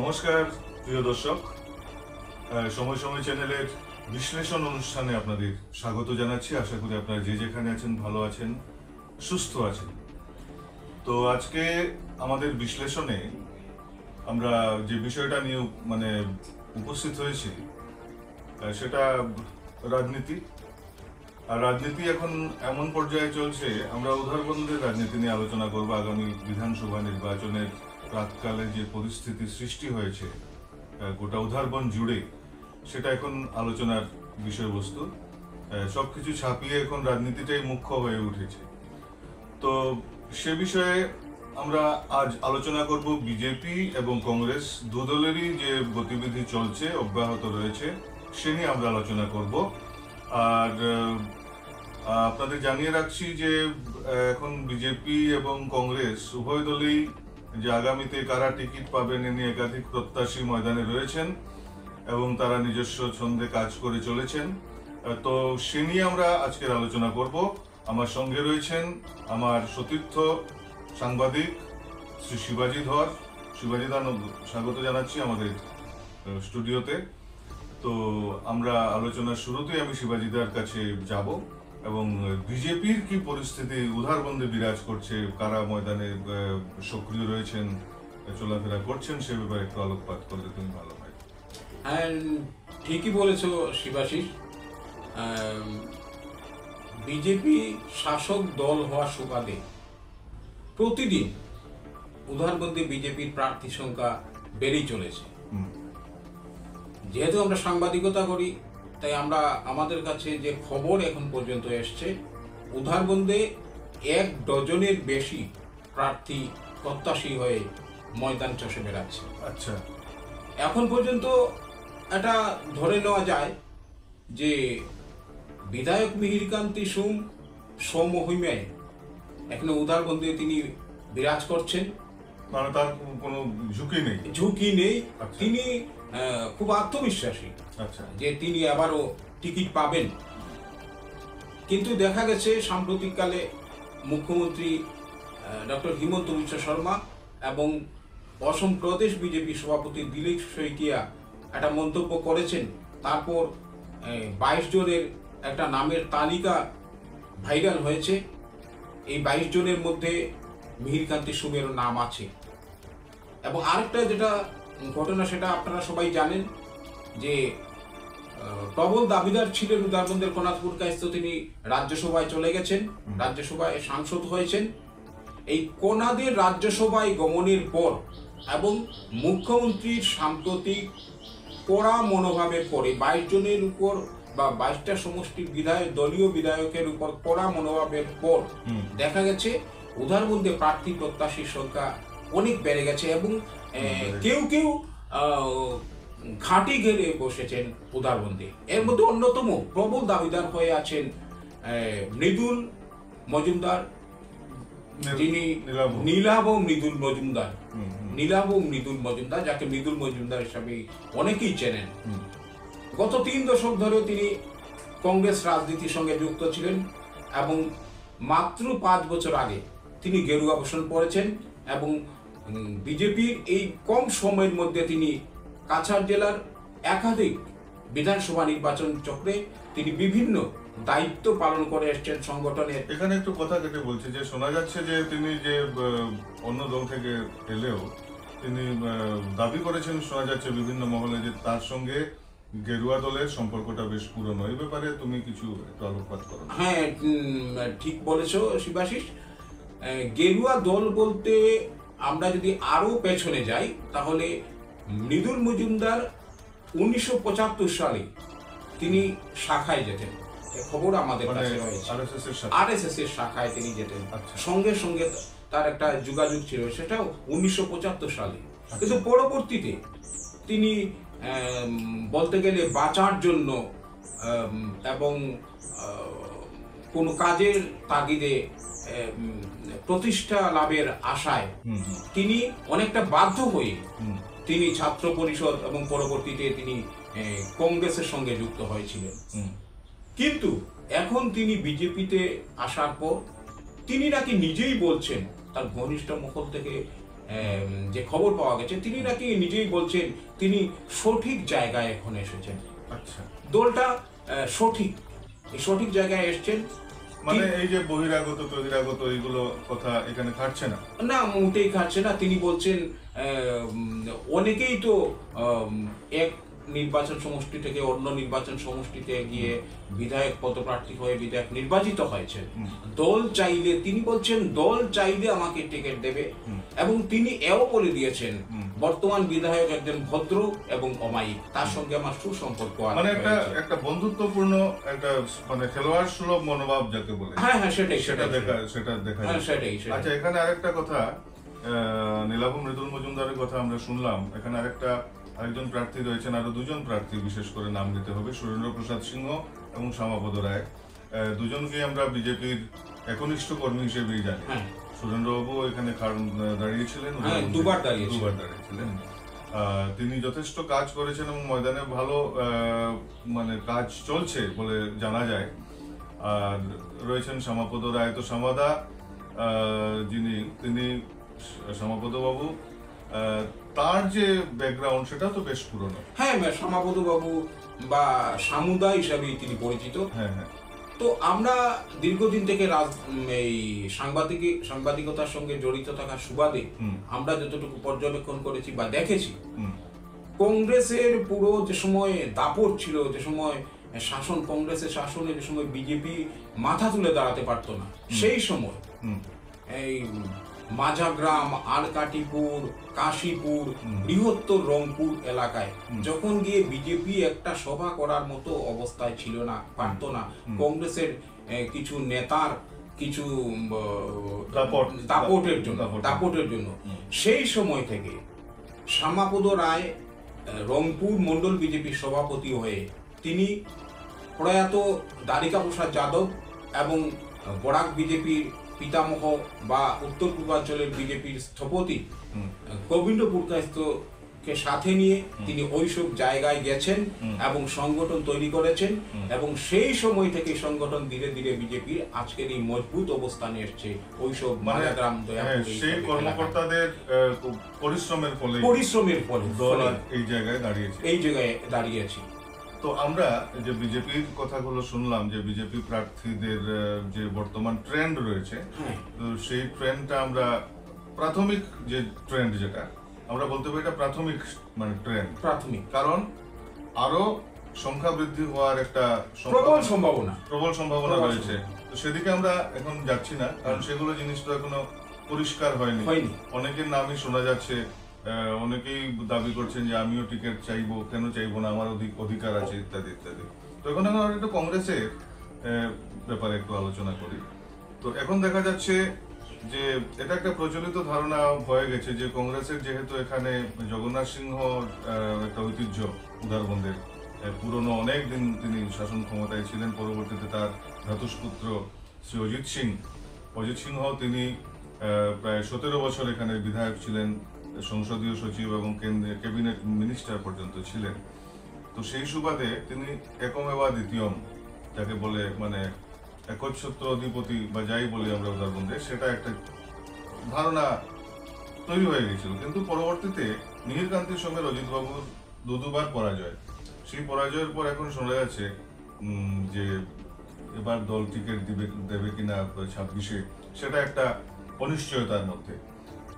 নমস্কার প্রিয় দর্শক, সময় সময় চ্যানেলের বিশ্লেষণ অনুষ্ঠানে আপনাদের স্বাগত জানাচ্ছি। আশা করি আপনারা যে যেখানে আছেন ভালো আছেন, সুস্থ আছেন। তো আজকে আমাদের বিশ্লেষণে আমরা যে বিষয়টা নিয়ে উপস্থিত হয়েছি সেটা রাজনীতি। আর রাজনীতি এখন এমন পর্যায়ে চলছে, আমরা উদারবন্দের রাজনীতি নিয়ে আলোচনা করব। আগামী বিধানসভা নির্বাচনের প্রাককালে যে পরিস্থিতি সৃষ্টি হয়েছে গোটা উদারবন জুড়ে, সেটা এখন আলোচনার বিষয়বস্তু। সবকিছু ছাপিয়ে এখন রাজনীতিটাই মুখ্য হয়ে উঠেছে। তো সে বিষয়ে আমরা আজ আলোচনা করব। বিজেপি এবং কংগ্রেস দু দলেরই যে গতিবিধি চলছে, অব্যাহত রয়েছে, সে নিয়ে আমরা আলোচনা করব। আর আপনাদের জানিয়ে রাখছি যে এখন বিজেপি এবং কংগ্রেস উভয় দলই যে আগামীতে কারা টিকিট পাবেন এ নিয়ে একাধিক প্রত্যাশী ময়দানে রয়েছেন এবং তারা নিজস্ব ছন্দে কাজ করে চলেছেন। তো সে নিয়ে আমরা আজকের আলোচনা করব। আমার সঙ্গে রয়েছেন আমার সতীর্থ সাংবাদিক শ্রী শিবাজি ধর। শিবাজি দা, স্বাগত জানাচ্ছি আমাদের স্টুডিওতে। তো আমরা আলোচনার শুরুতেই আমি শিবাজিদার কাছে যাব এবং বিজেপির কি পরিস্থিতি উদারবন্দে বিরাজ করছে, কারা ময়দানে সক্রিয় রয়েছেন, চলাফেরা করছেন, সে ব্যাপারে একটু আলোকপাত করলে তুমি ভালো হয়। হ্যাঁ, ঠিকই বলেছো শিবাশিস। বিজেপি শাসক দল হওয়ার সুবাদে প্রতিদিন উদারবন্দে বিজেপির প্রার্থী সংখ্যা বেড়েই চলেছে। যেহেতু আমরা সাংবাদিকতা করি, তাই আমরা আমাদের কাছে যে খবর এখন পর্যন্ত এসছে, উদারবন্দে 1 ডজনের বেশি প্রার্থী প্রত্যাশী হয়ে ময়দান চষে বেড়াচ্ছে। আচ্ছা, এখন পর্যন্ত এটা ধরে নেওয়া যায় যে বিধায়ক মিহিরকান্তি সমহিমায় এখানে উদারবন্দে তিনি বিরাজ করছেন। মানে তার কোনো ঝুঁকি নেই। আচ্ছা। তিনি খুব আত্মবিশ্বাসী। আচ্ছা, যে তিনি আবারও টিকিট পাবেন। কিন্তু দেখা গেছে সাম্প্রতিককালে মুখ্যমন্ত্রী ডক্টর হিমন্ত বিশ্ব শর্মা এবং অসম প্রদেশ বিজেপি সভাপতি দিলীপ শইকিয়া একটা মন্তব্য করেছেন। তারপর 22 জনের একটা নামের তালিকা ভাইরাল হয়েছে। এই 22 জনের মধ্যে মিহিরকান্তি সুমেরও নাম আছে। এবং আরেকটা যেটা ঘটনা, সেটা আপনারা সবাই জানেন যে প্রবল দাবিদার ছিলেন উদারবন্দের কোনাথপুর কায়স্থ, তিনি রাজ্যসভায় চলে গেছেন, রাজ্যসভায় সাংসদ হয়েছেন। এই কোনাদের রাজ্যসভায় গমনের পর এবং মুখ্যমন্ত্রীর সাম্প্রতিক কড়া মনোভাবের পরে 22 জনের উপর বা 22টা সমষ্টির দলীয় বিধায়কের উপর কড়া মনোভাবের পর দেখা গেছে উদারবন্দে প্রার্থী প্রত্যাশীর সংখ্যা অনেক বেড়ে গেছে এবং কেউ কেউ ঘাঁটি ঘেরে বসেছেন উদারবন্দে। এর মধ্যে অন্যতম প্রবল দাবিদার হয়ে আছেন মৃদুল মজুমদার, যিনি নীলাভ মৃদুল মজুমদার, যাকে মৃদুল মজুমদার হিসাবে অনেকেই চেনেন। গত 3 দশক ধরে তিনি কংগ্রেস রাজনীতির সঙ্গে যুক্ত ছিলেন এবং মাত্র 5 বছর আগে তিনি গেরুয়া বসন পড়েছেন এবং বিজেপির এই কম সময়ের মধ্যে তিনি কাছাড় জেলার একাধিক বিধানসভা নির্বাচন চক্রে তিনি বিভিন্ন দায়িত্ব পালন করে এসেছেন সংগঠনের। এখানে একটু কথা কেটে বলছি যে শোনা যাচ্ছে যে তিনি যে অন্য দল থেকে এলেও তিনি দাবি করেছেন, শোনা যাচ্ছে বিভিন্ন মহলে, যে তার সঙ্গে গেরুয়া দলের সম্পর্কটা বেশ পুরনো। এই ব্যাপারে তুমি কিছু একটু আলোকপাত করো। হ্যাঁ, ঠিক বলেছো শিবাশিস। গেরুয়া দল বলতে আমরা যদি আরো পেছনে যাই, তাহলে মৃদুল মজুমদার 1975 সালে তিনি শাখায় যেতেন। খবর আমাদের কাছে রয়েছে, আরএসএস এর শাখায় তিনি যেতেন। সঙ্গে সঙ্গে তার একটা যোগাযোগ ছিল, সেটাও 1975 সালে। কিন্তু পরবর্তীতে তিনি বলতে গেলে বাঁচার জন্য এবং কোনো কাজের তাগিদে প্রতিষ্ঠা লাভের আশায় তিনি অনেকটা বাধ্য হয়ে তিনি ছাত্র পরিষদ এবং পরবর্তীতে তিনি কংগ্রেসের সঙ্গে যুক্ত হয়েছিলেন। কিন্তু এখন তিনি বিজেপিতে আসার পর তিনি নাকি নিজেই বলছেন, তার ঘনিষ্ঠ মহল থেকে যে খবর পাওয়া গেছে, তিনি নাকি নিজেই বলছেন তিনি সঠিক জায়গায় এখন এসেছেন। আচ্ছা, দলটা সঠিক, এই সঠিক জায়গায় এসেছেন। মানে এই যে বহিরাগত বহিরাগত এইগুলো কথা এখানে খাটছে না। না, মোটেই খাচ্ছে না। তিনি বলছেন অনেকেই তো এক নির্বাচন সমষ্টি থেকে অন্য নির্বাচন সমষ্টিতে গিয়ে বিধায়ক পদপ্রার্থী হয়ে বিধায়ক নির্বাচিত হয়েছে। দল চাইলে, তিনি বলছেন দল চাইলে আমাকে টিকিট দেবে, এবং তিনি এও বলে দিয়েছেন বর্তমান বিধায়ক একজন ভদ্র এবং অমায়িক, তার সঙ্গে আমার সুসম্পর্ক আছে। মানে একটা বন্ধুত্বপূর্ণ একটা মানে খেলোয়াড় সুলভ মনোভাব যাকে বলে। হ্যাঁ হ্যাঁ, সেটা দেখা হ্যাঁ, যায়। সেটাই। আচ্ছা, এখানে আরেকটা কথা, নীলাভ মৃদুল মজুমদারের কথা আমরা শুনলাম। এখানে আরেকজন প্রার্থী রয়েছেন, আরো দুজন প্রার্থী বিশেষ করে নাম নিতে হবে, সুরেন্দ্র প্রসাদ সিংহ এবং শ্যামাপদ রায়। দুজনকে আমরা বিজেপির একনিষ্ঠ কর্মী হিসেবেই জানি। সুরেন্দ্রবাবু এখানে দাঁড়িয়েছিলেন, দুবার দাঁড়িয়েছিলেন। তিনি যথেষ্ট কাজ করেছেন এবং ময়দানে ভালো মানে কাজ চলছে বলে জানা যায়। আর রয়েছেন শ্যামাপদ রায়। তো শ্যামাদা তিনি শ্যামাপদ বাবু, তার যে ব্যাকগ্রাউন্ড সেটা তো বেশ পুরনো। হ্যাঁ, শ্যামাপদ বাবু বা সামুদা হিসাবেই তিনি পরিচিত। হ্যাঁ হ্যাঁ। তো আমরা দীর্ঘদিন থেকে এই সাংবাদিকতার সঙ্গে জড়িত থাকার সুবাদে আমরা যতটুকু পর্যবেক্ষণ করেছি বা দেখেছি, কংগ্রেসের পুরো যে সময় দাপট ছিল, যে সময় শাসন, কংগ্রেসের শাসনে যে সময় বিজেপি মাথা তুলে দাঁড়াতে পারতো না, সেই সময় এই মাঝাগ্রাম, আলকাটিপুর, কাশীপুর, বৃহত্তর রংপুর এলাকায় যখন গিয়ে বিজেপি একটা সভা করার মতো অবস্থায় ছিল না, পারতো না, কংগ্রেসের কিছু নেতার কিছু দাপটের জন্য সেই সময় থেকে শ্যামাপদ রায় রংপুর মন্ডল বিজেপির সভাপতি হয়ে তিনি প্রয়াত দ্বারিকা প্রসাদ যাদব এবং বরাক বিজেপির পিতামহ বা উত্তর পূর্বাঞ্চলের বিজেপির স্থপতি গোবিন্দ পুরকায়স্থকে সাথে নিয়ে তিনি ওইসব জায়গায় গেছেন এবং সংগঠন তৈরি করেছেন, এবং সেই সময় থেকে সংগঠন ধীরে ধীরে বিজেপির আজকের এই মজবুত অবস্থানে এসছে। ওইসব মাঝাগ্রাম, সেই কর্মকর্তাদের পরিশ্রমের ফলে এই জায়গায় দাঁড়িয়েছে। তো আমরা যে বিজেপির কথাগুলো শুনলাম, যে বিজেপি প্রার্থীদের যে বর্তমান ট্রেন্ড রয়েছে, তো সেই ট্রেন্ডটা আমরা প্রাথমিক যে ট্রেন্ড, যেটা আমরা বলতে পারি এটা প্রাথমিক মানে ট্রেন্ড, কারণ আরো সংখ্যা বৃদ্ধি হওয়ার একটা প্রবল সম্ভাবনা রয়েছে। তো সেদিকে আমরা এখন যাচ্ছি না, কারণ সেগুলো জিনিস তো এখনো পরিষ্কার হয়নি। অনেকের নামই শোনা যাচ্ছে, অনেকেই দাবি করছেন যে আমিও টিকিট চাইবো, কেন চাইবো না, আমার অধিকার আছে, ইত্যাদি ইত্যাদি। তো এখন আমরা একটু কংগ্রেসের ব্যাপারে একটু আলোচনা করি। তো এখন দেখা যাচ্ছে যে এটা একটা প্রচলিত ধারণা হয়ে গেছে যে কংগ্রেসের যেহেতু এখানে জগন্নাথ সিংহ একটা ঐতিহ্য, উদারবন্দের পুরনো অনেক দিন তিনি শাসন ক্ষমতায় ছিলেন, পরবর্তীতে তার ভ্রাতুষ্পুত্র শ্রী অজিত সিংহ তিনি প্রায় 17 বছর এখানে বিধায়ক ছিলেন, সংসদীয় সচিব এবং ক্যাবিনেট মিনিস্টার পর্যন্ত ছিলেন। তো সেই সুবাদে তিনি একমেবা দ্বিতীয়ম যাকে বলে, মানে একচ্ছত্র অধিপতি বা যাই বলি আমরা উদারবন্দে, সেটা একটা ধারণা তৈরি হয়ে গেছিল। কিন্তু পরবর্তীতে মিহিরকান্তির সঙ্গে অজিতবাবুর দুবার পরাজয়, সেই পরাজয়ের পর এখন শোনা যাচ্ছে যে এবার দল টিকিট দেবে কিনা 26-এ, সেটা একটা অনিশ্চয়তার মধ্যে।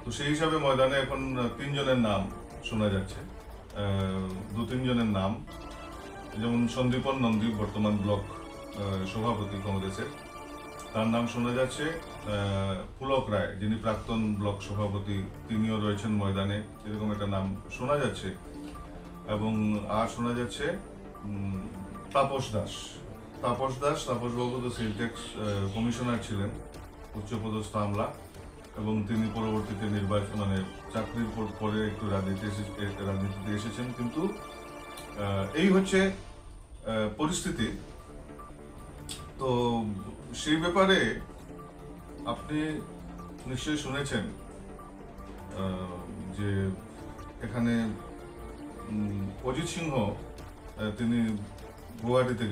তো সেই হিসাবে ময়দানে এখন 3 জনের নাম শোনা যাচ্ছে, 2-3 জনের নাম, যেমন সন্দীপন নন্দী বর্তমান ব্লক সভাপতি কংগ্রেসের, তার নাম শোনা যাচ্ছে। পুলক রায় যিনি প্রাক্তন ব্লক সভাপতি, তিনিও রয়েছেন ময়দানে, এরকম একটা নাম শোনা যাচ্ছে। এবং আর শোনা যাচ্ছে তাপসবাবু তো সেল ট্যাক্স কমিশনার ছিলেন, উচ্চপদস্থ আমলা, এবং তিনি পরবর্তীতে মানে চাকরির পরে একটু রাজনীতিতে এসেছেন। কিন্তু এই হচ্ছে পরিস্থিতি। তো সেই ব্যাপারে আপনি নিশ্চয়ই শুনেছেন যে এখানে অজিত সিংহ তিনি গুয়াহাটিতে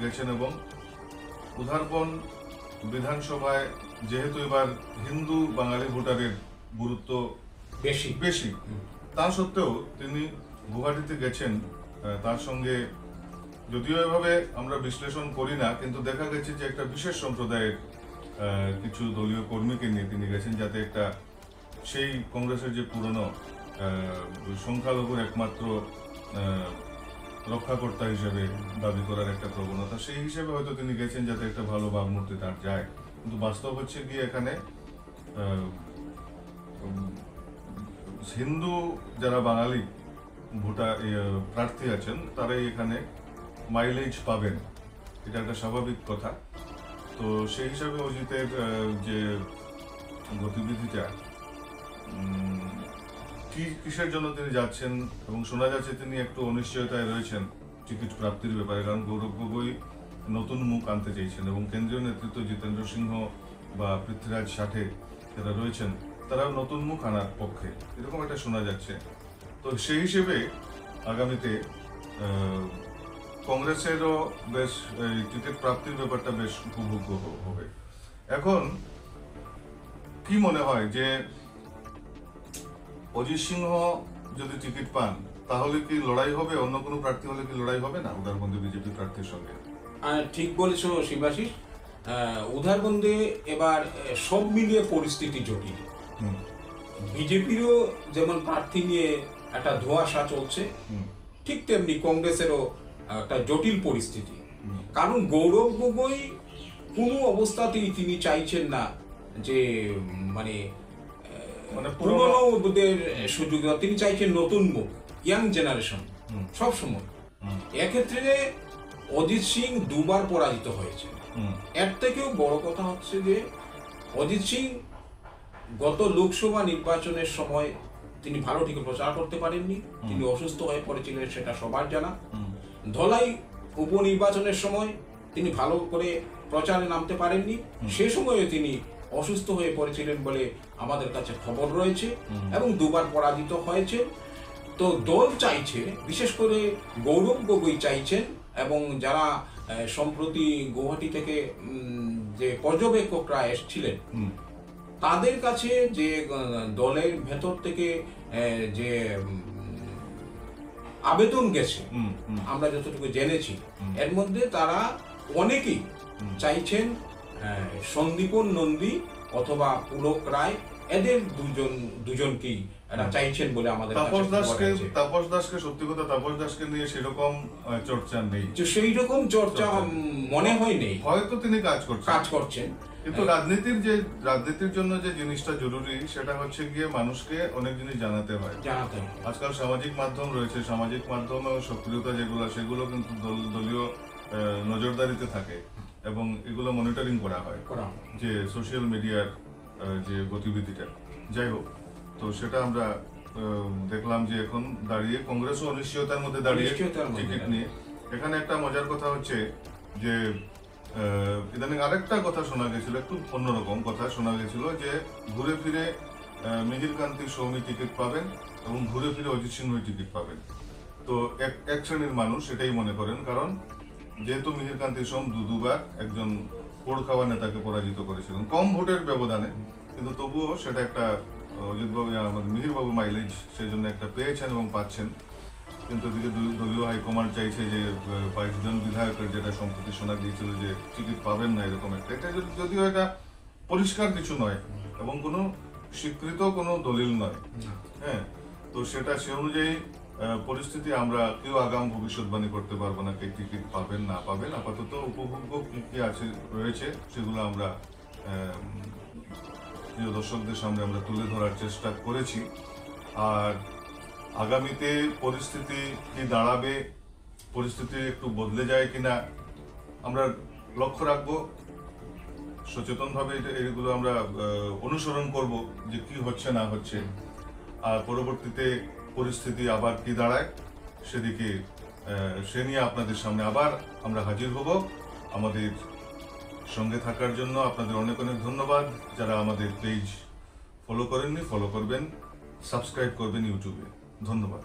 গেছেন এবং উধারপন বিধানসভায় যেহেতু এবার হিন্দু বাঙালি ভোটারের গুরুত্ব বেশি বেশি। তা সত্ত্বেও তিনি গুয়াহাটিতে গেছেন, তার সঙ্গে যদিও এভাবে আমরা বিশ্লেষণ করি না, কিন্তু দেখা গেছে যে একটা বিশেষ সম্প্রদায়ের কিছু দলীয় কর্মীকে নিয়ে তিনি গেছেন, যাতে একটা সেই কংগ্রেসের যে পুরনো সংখ্যালঘুর একমাত্র রক্ষাকর্তা হিসেবে দাবি করার একটা প্রবণতা, সেই হিসেবে হয়তো তিনি গেছেন যাতে একটা ভালো ভাবমূর্তি তার যায়। কিন্তু বাস্তব হচ্ছে গিয়ে এখানে হিন্দু যারা বাঙালি প্রার্থী আছেন তারাই এখানে মাইলেজ পাবেন, এটা একটা স্বাভাবিক কথা। তো সেই হিসাবে অজিতের যে গতিবিধিটা, কিসের জন্য তিনি যাচ্ছেন, এবং শোনা যাচ্ছে তিনি একটু অনিশ্চয়তায় রয়েছেন টিকিট প্রাপ্তির ব্যাপারে, কারণ গৌরব গগৈ নতুন মুখ আনতে চাইছেন এবং কেন্দ্রীয় নেতৃত্ব জিতেন্দ্র সিংহ বা পৃথ্বীরাজ ষাঠে যারা রয়েছেন তারাও নতুন মুখ আনার পক্ষে, এরকম একটা শোনা যাচ্ছে। তো সেই হিসেবে আগামীতে কংগ্রেসেরও বেশ টিকিট প্রাপ্তির ব্যাপারটা বেশ উপভোগ্য হবে। এখন কি মনে হয় যে অজিত সিংহ যদি টিকিট পান তাহলে কি লড়াই হবে, অন্য কোনো প্রার্থী হলে কি লড়াই হবে না উদারবন্দী বিজেপি প্রার্থীর সঙ্গে? ঠিক বলেছো শিবাশিস, উদারবন্দে এবার সব মিলিয়ে পরিস্থিতি জটিল। বিজেপিরও যেমন প্রার্থী নিয়ে একটা ধোঁয়াশা চলছে, ঠিক তেমনি কংগ্রেসেরও একটা জটিল পরিস্থিতি। কারণ গৌরব গগৈ কোনো অবস্থাতেই তিনি চাইছেন না যে মানে পুরনোদের সুযোগ, তিনি চাইছেন নতুন মুখ, ইয়াং জেনারেশন সব সময়। এক্ষেত্রে অজিত সিং দুবার পরাজিত হয়েছে। এর থেকেও বড় কথা হচ্ছে যে অজিত সিং গত লোকসভা নির্বাচনের সময় তিনি ভালো ঠিক প্রচার করতে পারেননি, তিনি অসুস্থ হয়ে পড়েছিলেন, সেটা সবার জানা। ধলাই উপনির্বাচনের সময় তিনি ভালো করে প্রচারে নামতে পারেননি, সে সময়ে তিনি অসুস্থ হয়ে পড়েছিলেন বলে আমাদের কাছে খবর রয়েছে, এবং দুবার পরাজিত হয়েছে। তো দল চাইছে, বিশেষ করে গৌরব গগৈ চাইছেন, এবং যারা সম্প্রতি গুয়াহাটি থেকে যে পর্যবেক্ষকরা এসেছিলেন তাদের কাছে যে দলের ভেতর থেকে যে আবেদন গেছে, আমরা যতটুকু জেনেছি, এর মধ্যে তারা অনেকেই চাইছেন সন্দীপন নন্দী অথবা পুলক রায়, এদের দুজনকেই এরা চাইছেন বলে আমাদের তাপস দাসকে সত্যি কথা তাপস দাসকে নিয়ে সেরকম চর্চা নেই, সেই রকম চর্চা মনে হয় নেই, হয়তো তিনি কাজ করছেন। কিন্তু রাজনীতির জন্য যে জিনিসটা জরুরি সেটা হচ্ছে গিয়ে মানুষকে অনেক জিনিস জানাতে হয়। আজকাল সামাজিক মাধ্যম রয়েছে, সামাজিক মাধ্যমে সক্রিয়তা সেগুলো কিন্তু দলীয় নজরদারিতে থাকে এবং এগুলো মনিটরিং করা হয় যে সোশ্যাল মিডিয়ার যে গতিবিধিটা। যাই হোক, তো সেটা আমরা দেখলাম যে এখন দাঁড়িয়ে কংগ্রেসও অনিশ্চয়তার মধ্যে দাঁড়িয়ে টিকিট নিয়ে। এখানে একটা মজার কথা হচ্ছে যে ইদানিং আরেকটা কথা শোনা গেছিল, একটু অন্যরকম কথা শোনা গেছিল, যে ঘুরে ফিরে মিহির কান্তি সৌমি টিকিট পাবেন এবং ঘুরে ফিরে অজিত সিংহ টিকিট পাবেন। তো এক শ্রেণীর মানুষ এটাই মনে করেন, কারণ যেহেতু মিহির কান্তি সোম দুবার একজন পোড় খাওয়া নেতাকে পরাজিত করেছিলেন কম ভোটের ব্যবধানে, কিন্তু তবুও সেটা একটা অজিতবাবু আমাদের মিহিরবাবু মাইলেজ সেই জন্য একটা পেয়েছেন এবং পাচ্ছেন। কিন্তু এদিকে দলীয় হাইকমান্ড চাইছে যে 22 জন বিধায়কের, যেটা সম্প্রতি শোনা গিয়েছিল যে টিকিট পাবেন না এরকম একটা, এটা যদিও এটা পরিষ্কার কিছু নয় এবং কোনো স্বীকৃত কোনো দলিল নয়। হ্যাঁ, তো সেটা সে অনুযায়ী পরিস্থিতি আমরা কেউ আগাম ভবিষ্যৎবাণী করতে পারবো না কে টিকিট পাবেন না পাবেন। আপাতত উপভোগ্য কি কি রয়েছে সেগুলো আমরা প্রিয় দর্শকদের সামনে আমরা তুলে ধরার চেষ্টা করেছি। আর আগামীতে পরিস্থিতি কি দাঁড়াবে, পরিস্থিতি একটু বদলে যায় কিনা আমরা লক্ষ্য রাখবো, সচেতনভাবে এগুলো আমরা অনুসরণ করব যে কি হচ্ছে না হচ্ছে, আর পরবর্তীতে পরিস্থিতি আবার কি দাঁড়ায় সেদিকে সে নিয়ে আপনাদের সামনে আবার আমরা হাজির হব। আমাদের সঙ্গে থাকার জন্য আপনাদের অনেক অনেক ধন্যবাদ। যারা আমাদের পেজ ফলো করেননি ফলো করবেন, সাবস্ক্রাইব করবেন ইউটিউবে। ধন্যবাদ।